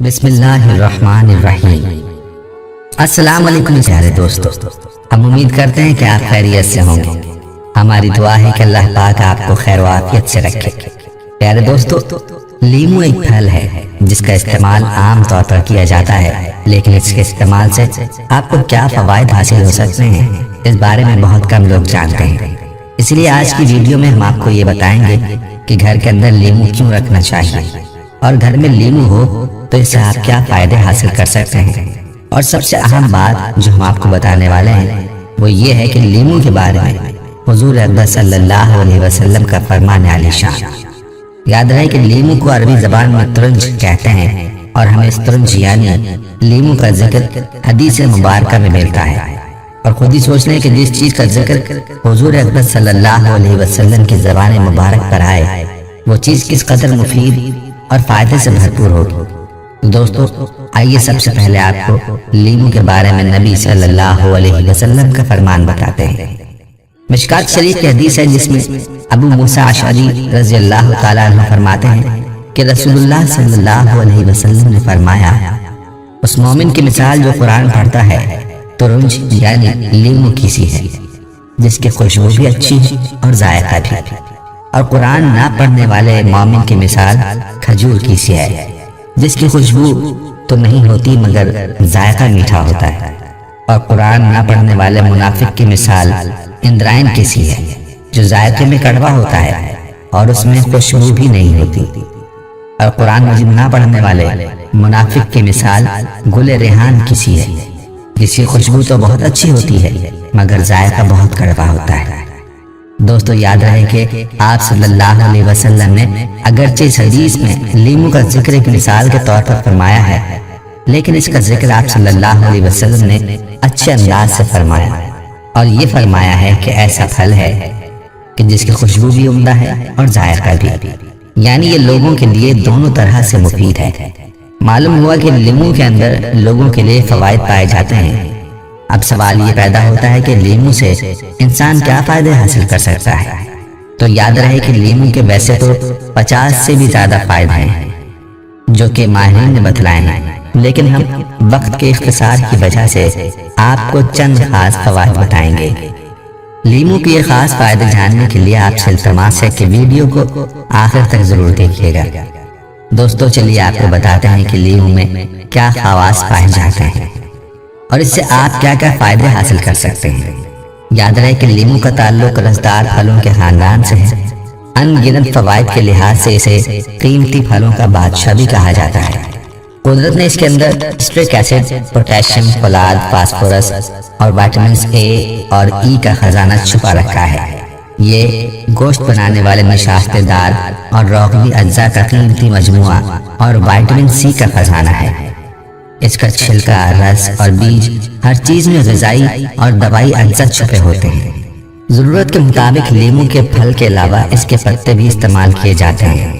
بسم اللہ الرحمن الرحیم۔ السلام علیکم پیارے دوستو، ہم امید کرتے ہیں کہ آپ خیریت سے ہوں گے۔ ہماری دعا ہے کہ اللہ پاک آپ کو خیر و عافیت سے رکھے۔ پیارے دوستو، لیمو ایک پھل ہے جس کا استعمال عام طور پر کیا جاتا ہے، لیکن اس کے استعمال سے آپ کو کیا فوائد حاصل ہو سکتے ہیں اس بارے میں بہت کم لوگ جانتے ہیں۔ اس لیے آج کی ویڈیو میں ہم آپ کو یہ بتائیں گے کہ گھر کے اندر لیمو کیوں رکھنا چاہیے، اور گھر میں لیمو ہو تو اس سے آپ کیا فائدے حاصل کر سکتے ہیں۔ اور سب سے اہم بات جو ہم آپ کو بتانے والے ہیں وہ یہ ہے کہ لیمو کے بارے میں حضور اکبر صلی اللہ علیہ وسلم کا فرمان عالی شان۔ یاد رہے کہ لیمو کو عربی زبان میں ترنج کہتے ہیں، اور ہمیں اس ترنج یعنی لیمو کا ذکر حدیث مبارکہ میں ملتا ہے۔ اور خود ہی سوچ لیں کہ جس چیز کا ذکر حضور اکبر صلی اللہ علیہ وسلم کی زبان مبارک پر آئے وہ چیز کس قدر مفید اور فائدے سے بھرپور ہوگی۔ دوستو، آئیے سب سے پہلے آپ کو لیمو کے بارے میں نبی صلی اللہ علیہ وسلم کا فرمان بتاتے ہیں۔ مشکات شریف کی حدیث ہے جس میں ابو موسیٰ اشعری رضی اللہ تعالیٰ عنہ فرماتے ہیں کہ رسول اللہ صلی اللہ علیہ وسلم نے فرمایا، اس مومن کی مثال جو قرآن پڑھتا ہے ترنج یعنی لیمو کی سی ہے، جس کی خوشبو بھی اچھی ہے اور ذائقہ بھی۔ اور قرآن نہ پڑھنے والے مومن کی مثال کھجور کی سی ہے، جس کی خوشبو تو نہیں ہوتی مگر ذائقہ میٹھا ہوتا ہے۔ اور قرآن نہ پڑھنے والے منافق کی مثال اندرائن کی سی ہے، جو ذائقے میں کڑوا ہوتا ہے اور اس میں خوشبو بھی نہیں ہوتی۔ اور قرآن مجید نہ پڑھنے والے منافق کی مثال گل ریحان کی سی ہے، جس کی خوشبو تو بہت اچھی ہوتی ہے مگر ذائقہ بہت کڑوا ہوتا ہے۔ دوستو، یاد رہے کہ آپ صلی اللہ علیہ وسلم نے اگرچہ اس حدیث میں لیمو کا ذکر ایک مثال کے طور پر فرمایا ہے، لیکن اس کا ذکر آپ صلی اللہ علیہ وسلم نے اچھے انداز سے فرمایا، اور یہ فرمایا ہے کہ ایسا پھل ہے کہ جس کی خوشبو بھی عمدہ ہے اور ذائقہ بھی، یعنی یہ لوگوں کے لیے دونوں طرح سے مفید ہے۔ معلوم ہوا کہ لیمو کے اندر لوگوں کے لیے فوائد پائے جاتے ہیں۔ اب سوال یہ پیدا ہوتا ہے کہ لیمو سے انسان کیا فائدے حاصل کر سکتا ہے۔ تو یاد رہے کہ لیمو کے ویسے تو 50 سے بھی زیادہ فائدے ہیں جو کہ ماہرین نے بتلائے ہیں، لیکن ہم وقت کے اختصار کی وجہ سے آپ کو چند خاص فوائد بتائیں گے۔ لیمو کے یہ خاص فائدے جاننے کے لیے آپ سے التماس ہے کہ ویڈیو کو آخر تک ضرور دیکھیے گا۔ دوستو، چلیے آپ کو بتاتے ہیں کہ لیمو میں کیا خواص پائے جاتے ہیں اور اس سے آپ کیا کیا فائدے حاصل کر سکتے ہیں۔ یاد رہے کہ لیمو کا تعلق رسدار پھلوں کے خاندان سے ہے۔ ان گنت فوائد کے لحاظ سے اسے قیمتی پھلوں کا بادشاہ بھی کہا جاتا ہے۔ قدرت نے اس کے اندر اسٹرک ایسڈ، پوٹیشیم، فولاد، فاسفورس اور وائٹامنز اے اور ای کا خزانہ چھپا رکھا ہے۔ یہ گوشت بنانے والے نشاستہ دار اور روغنی اجزاء کا قیمتی مجموعہ اور وائٹامن سی کا خزانہ ہے۔ اس کا چھلکا، رس اور بیج ہر چیز میں غذائی اور دوائی اجزاء چھپے ہوتے ہیں۔ ضرورت کے مطابق لیمو کے پھل کے علاوہ اس کے پتے بھی استعمال کیے جاتے ہیں۔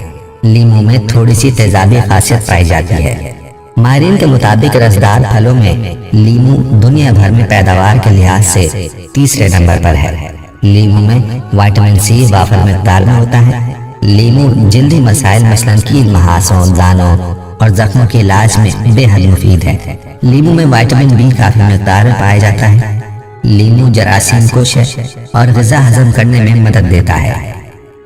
لیمو میں تھوڑی سی تیزابی خاصیت پائی جاتی ہے۔ ماہرین کے مطابق رسدار پھلوں میں لیمو دنیا بھر میں پیداوار کے لحاظ سے تیسرے نمبر پر ہے۔ لیمو میں وائٹامن سی وافر مقدار میں ہوتا ہے۔ لیمو جلدی مسائل مثلاً کیل، محاسوں، دانوں اور زخموں کے علاج میں بے حد مفید ہے۔ لیمو میں وائٹامن بی کافی مقدار میں پایا جاتا ہے۔ لیمو جراثیم کش ہے اور غذا ہضم کرنے میں مدد دیتا ہے۔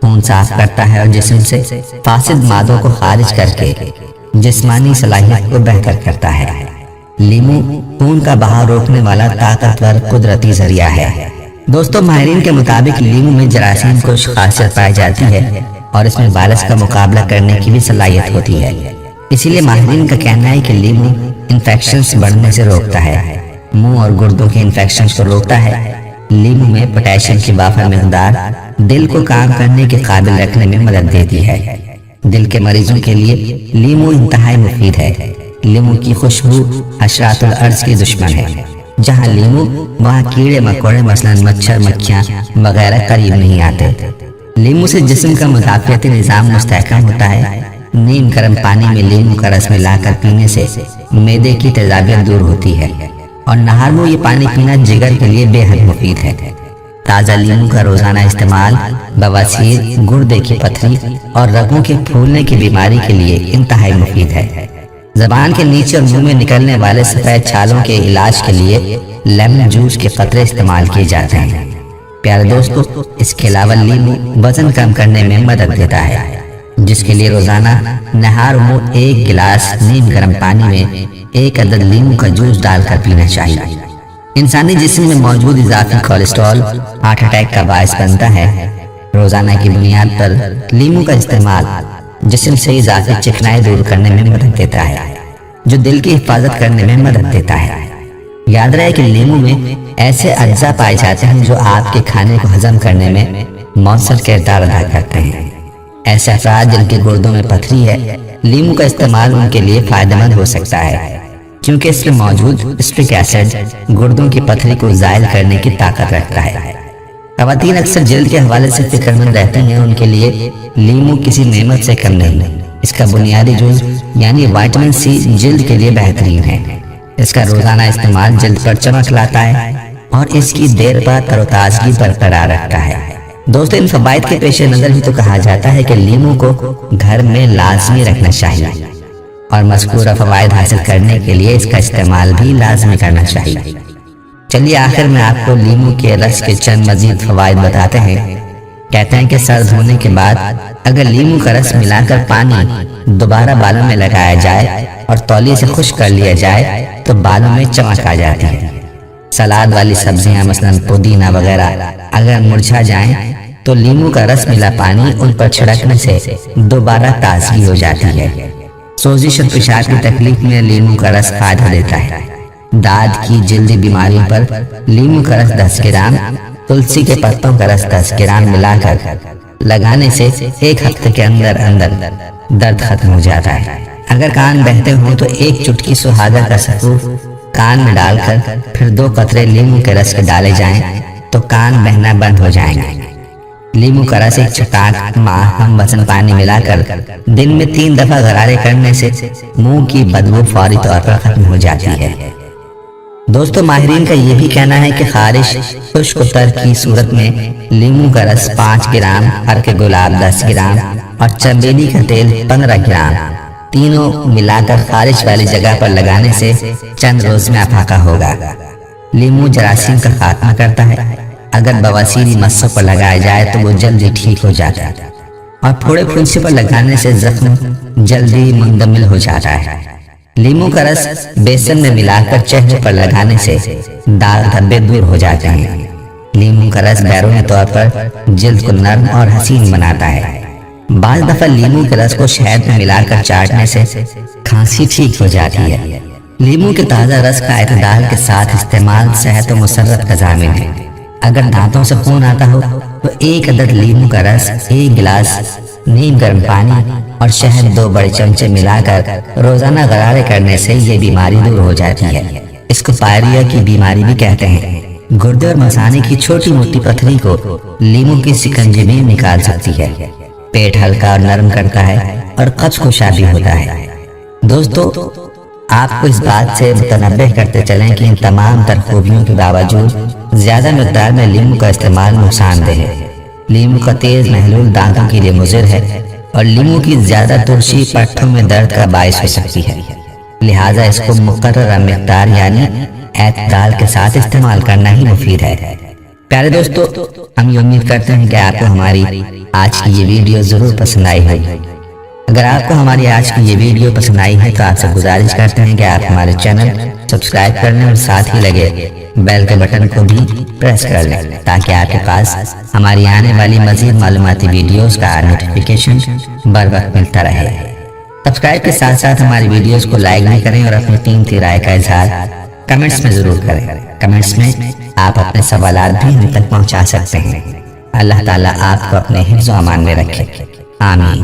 خون صاف کرتا ہے اور جسم سے فاسد مادوں کو خارج کر کے جسمانی صلاحیت کو بہتر کرتا ہے۔ لیمو خون کا بہاؤ روکنے والا طاقتور قدرتی ذریعہ ہے۔ دوستو، ماہرین کے مطابق لیمو میں جراثیم کش خاصیت پائی جاتی ہے اور اس میں وائرس کا مقابلہ کرنے کی بھی صلاحیت ہوتی ہے۔ اسی لیے ماہرین کا کہنا ہے کہ لیمو انفیکشنز بڑھنے سے روکتا ہے، منہ اور گردوں کے انفیکشنز کو روکتا ہے۔ لیمو میں پوٹیشیم کی وافر مقدار دل کو کام کرنے کے قابل رکھنے میں مدد دیتی ہے۔ دل کے مریضوں کے لیے لیمو انتہائی مفید ہے۔ لیمو کی خوشبو حشرات الارض کی دشمن ہے۔ جہاں لیمو وہاں کیڑے مکوڑے مثلاً مچھر، مکھیاں وغیرہ قریب نہیں آتے۔ لیمو سے جسم کا مدافعتی نظام مستحکم ہوتا ہے۔ نیم گرم پانی میں لیمو کا رس ملا کر پینے سے معدے کی تیزابیت دور ہوتی ہے، اور نہار میں یہ پانی پینا جگر کے لیے بے حد مفید ہے۔ تازہ لیمو کا روزانہ استعمال بواسیر، گردے کی پتھری اور رگوں کے پھولنے کی بیماری کے لیے انتہائی مفید ہے۔ زبان کے نیچے اور منہ میں نکلنے والے سفید چھالوں کے علاج کے لیے لیمن جوس کے قطرے استعمال کیے جاتے ہیں۔ پیارے دوستو، اس کے علاوہ لیمو وزن کم کرنے میں مدد دیتا ہے، جس کے لیے روزانہ نہار منہ 1 گلاس نیم گرم پانی میں 1 عدد لیمو کا جوس ڈال کر پینا چاہیے۔ انسانی جسم میں موجود اضافی کولیسٹرول ہارٹ اٹیک کا باعث بنتا ہے۔ روزانہ کی بنیاد پر لیمو کا استعمال جسم سے اضافی چکنائی دور کرنے میں مدد دیتا ہے، جو دل کی حفاظت کرنے میں مدد دیتا ہے۔ یاد رہے کہ لیمو میں ایسے اجزاء پائے جاتے ہیں جو آپ کے کھانے کو ہضم کرنے میں مؤثر کردار ادا کرتے ہیں۔ ایسے افراد جن کے گردوں میں پتھری ہے، لیمو کا استعمال ان کے لیے فائدہ مند ہو سکتا ہے، کیونکہ اس میں موجود اسٹرک ایسڈ گردوں کی پتھری کو زائل کرنے کی طاقت رکھتا ہے۔ خواتین اکثر جلد کے حوالے سے فکر مند رہتی ہیں، ان کے لیے لیمو کسی نعمت سے کم نہیں۔ اس کا بنیادی جز یعنی وٹامن سی جلد کے لیے بہترین ہے۔ اس کا روزانہ استعمال جلد پر چمک لاتا ہے اور اس کی دیر بعد تر و تازگی برقرار رکھتا ہے۔ دوستو، ان فوائد کے پیش نظر ہی تو کہا جاتا ہے کہ لیمو کو گھر میں لازمی رکھنا چاہیے اور مذکورہ فوائد حاصل کرنے کے لیے اس کا استعمال بھی لازمی کرنا چاہیے۔ چلیے آخر میں آپ کو لیمو کے رس کے چند مزید فوائد بتاتے ہیں۔ کہتے ہیں کہ سر دھونے کے بعد اگر لیمو کا رس ملا کر پانی دوبارہ بالوں میں لگایا جائے اور تولیے سے خشک کر لیا جائے تو بالوں میں چمک آ جاتی ہے۔ سلاد والی سبزیاں مثلاً پودینہ وغیرہ اگر مرجھا جائیں تو لیمو کا رس ملا پانی ان پر چھڑکنے سے دوبارہ تازگی ہو جاتی ہے۔ سوزش اور پیشاب کی تکلیف میں لیمو کا رس فائدہ دیتا ہے۔ دانت کی جلدی بیماریوں پر لیمو کا رس 10 گرام، تلسی کے پتوں کا رس 10 گرام ملا کر لگانے سے 1 ہفتے کے اندر درد ختم ہو جاتا ہے۔ اگر کان بہتے ہوں تو 1 چٹکی سہاگا کا سفوف کان میں ڈال کر پھر 2 قطرے لیمو کے رس کے ڈالے جائیں تو کان بہنا بند ہو جائیں گے۔ لیمو کا رس 1 چٹاک ہم وزن پانی ملا کر دن میں 3 دفعہ غرارے کرنے سے منہ کی بدبو فوری طور پر ختم ہو جاتی ہے۔ دوستو، ماہرین کا یہ بھی کہنا ہے کہ خارش، خشک و تر کی صورت میں لیمو کا رس 5 گرام، عرق گلاب 10 گرام اور چنبیلی کا تیل 15 گرام تینوں ملا کر خارش والی جگہ پر لگانے سے چند روز میں افاقہ ہوگا۔ لیمو جراثیم کا خاتمہ کرتا ہے۔ اگر بواسیری مسوں پر لگایا جائے تو وہ جلدی ٹھیک ہو جاتا ہے اور پھوڑے پھنسی پر لگانے سے زخم جلدی مندمل ہو جاتا ہے۔ لیمو کا رس بیسن میں ملا کر چہرے پر لگانے سے داغ دھبے دور ہو جاتے ہیں۔ لیمو کا رس بیرونی طور پر جلد کو نرم اور حسین بناتا ہے۔ بعض دفعہ لیمو کے رس کو شہد میں ملا کر چاٹنے سے کھانسی ٹھیک ہو جاتی ہے۔ لیمو کے تازہ رس کا اعتدال کے ساتھ استعمال صحت و مسرت کا ضامن ہے۔ اگر دانتوں سے خون آتا ہو تو 1 عدد لیمو کا رس 1 گلاس نیم گرم پانی اور شہد 2 بڑے چمچے ملا کر روزانہ غرارے کرنے سے یہ بیماری دور ہو جاتی ہے۔ اس کو پائریا کی بیماری بھی کہتے ہیں۔ گردے اور مثانے کی چھوٹی موٹی پتھری کو لیمو کی سکنجی میں نکال سکتی ہے۔ پیٹ ہلکا اور نرم کرتا ہے اور قبض کشا بھی ہوتا ہے۔ دوستو، آپ کو اس بات سے متنبہ کرتے چلیں کہ ان تمام تر خوبیوں کے باوجود زیادہ مقدار میں لیمو کا استعمال نقصان دہ ہے۔ لیمو کا تیز محلول دانتوں کے لیے مضر ہے اور لیمو کی زیادہ ترشی پٹھوں میں درد کا باعث ہو سکتی ہے، لہٰذا اس کو مقررہ مقدار یعنی اعتدال کے ساتھ استعمال کرنا ہی مفید ہے۔ پیارے دوستو، ہم یہ امید کرتے ہیں کہ آپ کو ہماری آج کی یہ ویڈیو ضرور پسند آئی ہوگی۔ اگر آپ کو ہماری آج کی یہ ویڈیو پسند آئی ہے تو آپ سے گزارش کرتے ہیں کہ آپ ہمارے چینل سبسکرائب کر لیں اور ساتھ ہی لگے بیل کے بٹن کو بھی پریس کر لیں تاکہ آپ کے پاس ہماری آنے والی مزید معلوماتی ویڈیوز کا نوٹیفیکیشن بر وقت ملتا رہے۔ سبسکرائب کے ساتھ ساتھ ہماری ویڈیوز کو لائک بھی کریں اور اپنی قیمتی رائے کا اظہار کمنٹس میں ضرور کریں۔ کمنٹس میں آپ اپنے سوالات بھی ہم تک پہنچا سکتے ہیں۔ اللہ تعالیٰ آپ کو اپنے حفظ و امان میں رکھے، آمین۔